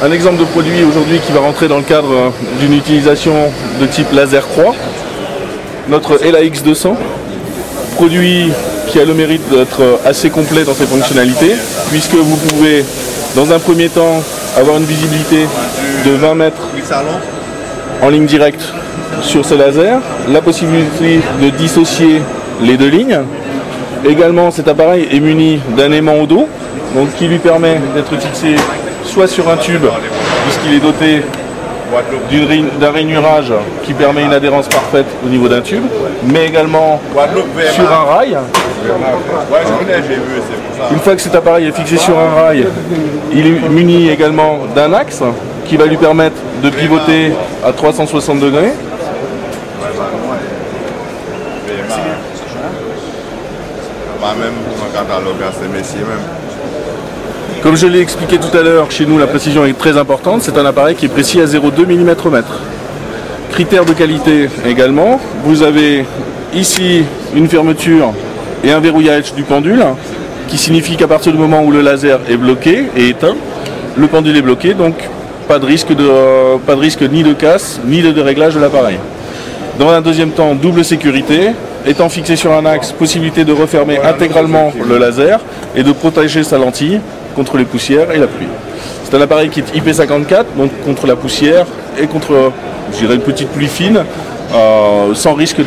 un exemple de produit aujourd'hui qui va rentrer dans le cadre d'une utilisation de type laser croix. Notre LAX200, produit qui a le mérite d'être assez complet dans ses fonctionnalités, puisque vous pouvez, dans un premier temps, avoir une visibilité de 20 mètres en ligne directe sur ce laser, la possibilité de dissocier les deux lignes. Également, cet appareil est muni d'un aimant au dos, donc qui lui permet d'être fixé soit sur un tube, puisqu'il est doté d'un rainurage qui permet une adhérence parfaite au niveau d'un tube, mais également sur un rail. Une fois que cet appareil est fixé sur un rail, il est muni également d'un axe qui va lui permettre de pivoter à 360 degrés. Comme je l'ai expliqué tout à l'heure, chez nous la précision est très importante. C'est un appareil qui est précis à 0,2 mm/m. Critères de qualité également. Vous avez ici une fermeture et un verrouillage du pendule, qui signifie qu'à partir du moment où le laser est bloqué et éteint, le pendule est bloqué, donc pas de risque ni de casse ni de déréglage de l'appareil. Dans un deuxième temps, double sécurité. Étant fixé sur un axe, possibilité de refermer intégralement le laser et de protéger sa lentille contre les poussières et la pluie. C'est un appareil qui est IP54, donc contre la poussière et contre, je dirais, une petite pluie fine, sans risque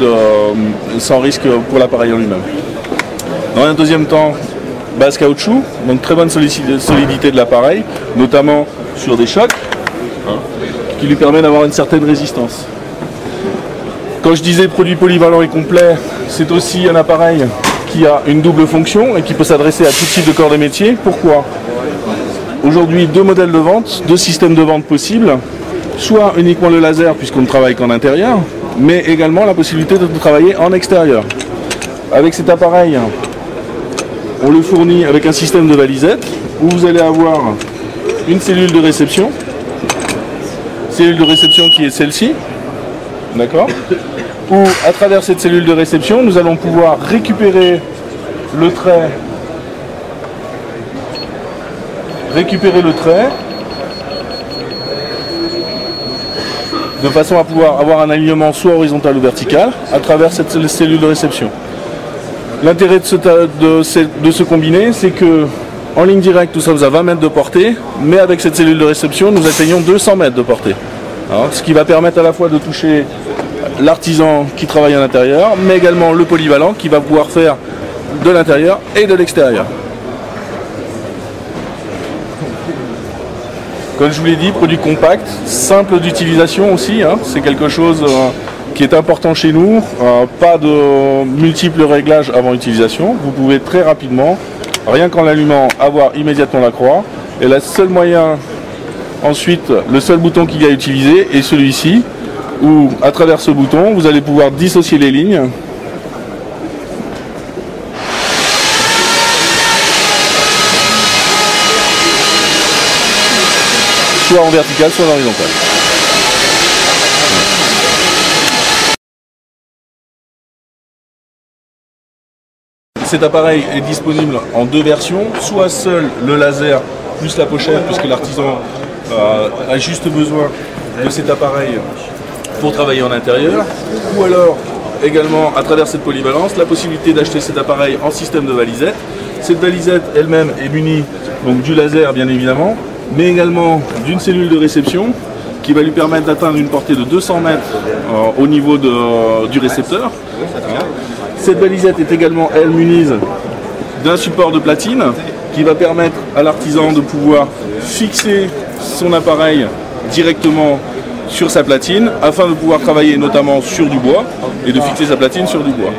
pour l'appareil en lui-même. Dans un deuxième temps, base caoutchouc, donc très bonne solidité de l'appareil, notamment sur des chocs, qui lui permet d'avoir une certaine résistance. Quand je disais produit polyvalent et complet, c'est aussi un appareil qui a une double fonction et qui peut s'adresser à tout type de corps de métier. Pourquoi? Aujourd'hui, deux modèles de vente, deux systèmes de vente possibles, soit uniquement le laser puisqu'on ne travaille qu'en intérieur, mais également la possibilité de travailler en extérieur. Avec cet appareil, on le fournit avec un système de valisette où vous allez avoir une cellule de réception qui est celle-ci, d'accord, où à travers cette cellule de réception, nous allons pouvoir récupérer le trait, de façon à pouvoir avoir un alignement soit horizontal ou vertical à travers cette cellule de réception. L'intérêt de ce combiné, c'est que en ligne directe, nous sommes à 20 mètres de portée, mais avec cette cellule de réception, nous atteignons 200 mètres de portée. Alors, ce qui va permettre à la fois de toucher l'artisan qui travaille à l'intérieur, mais également le polyvalent qui va pouvoir faire de l'intérieur et de l'extérieur. Comme je vous l'ai dit, produit compact, simple d'utilisation aussi, c'est quelque chose qui est important chez nous, pas de multiples réglages avant utilisation. Vous pouvez très rapidement, rien qu'en l'allumant, avoir immédiatement la croix. Et le seul moyen, ensuite, le seul bouton qu'il y a à utiliser est celui-ci, où à travers ce bouton, vous allez pouvoir dissocier les lignes. Soit en vertical, soit en horizontal. Cet appareil est disponible en deux versions, soit seul le laser plus la pochette, puisque l'artisan a juste besoin de cet appareil pour travailler en intérieur, ou alors également à travers cette polyvalence, la possibilité d'acheter cet appareil en système de valisette. Cette valisette elle-même est munie donc du laser bien évidemment, mais également d'une cellule de réception qui va lui permettre d'atteindre une portée de 200 mètres au niveau du récepteur. Cette valisette est également, elle, munie d'un support de platine qui va permettre à l'artisan de pouvoir fixer son appareil directement sur sa platine afin de pouvoir travailler notamment sur du bois et de fixer sa platine sur du bois.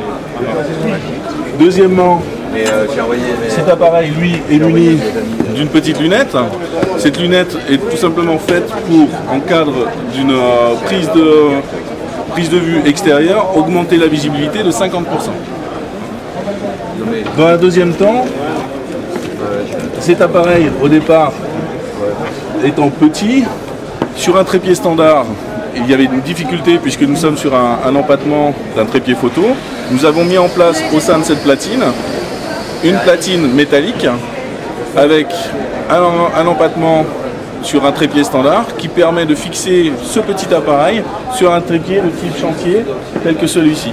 Deuxièmement, cet appareil, lui, est muni d'une petite lunette. Cette lunette est tout simplement faite pour, en cadre d'une prise de vue extérieure, augmenter la visibilité de 50%. Dans un deuxième temps, cet appareil, au départ, étant petit, sur un trépied standard, il y avait une difficulté puisque nous sommes sur un empattement d'un trépied photo. Nous avons mis en place au sein de cette platine une platine métallique avec un empattement sur un trépied standard qui permet de fixer ce petit appareil sur un trépied de type chantier tel que celui-ci.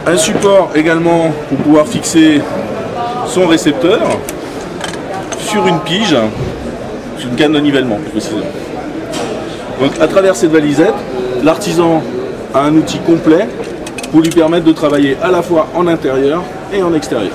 Un support également pour pouvoir fixer son récepteur sur une pige, sur une canne de nivellement plus précisément. Donc à travers cette valisette, l'artisan a un outil complet pour lui permettre de travailler à la fois en intérieur et en extérieur.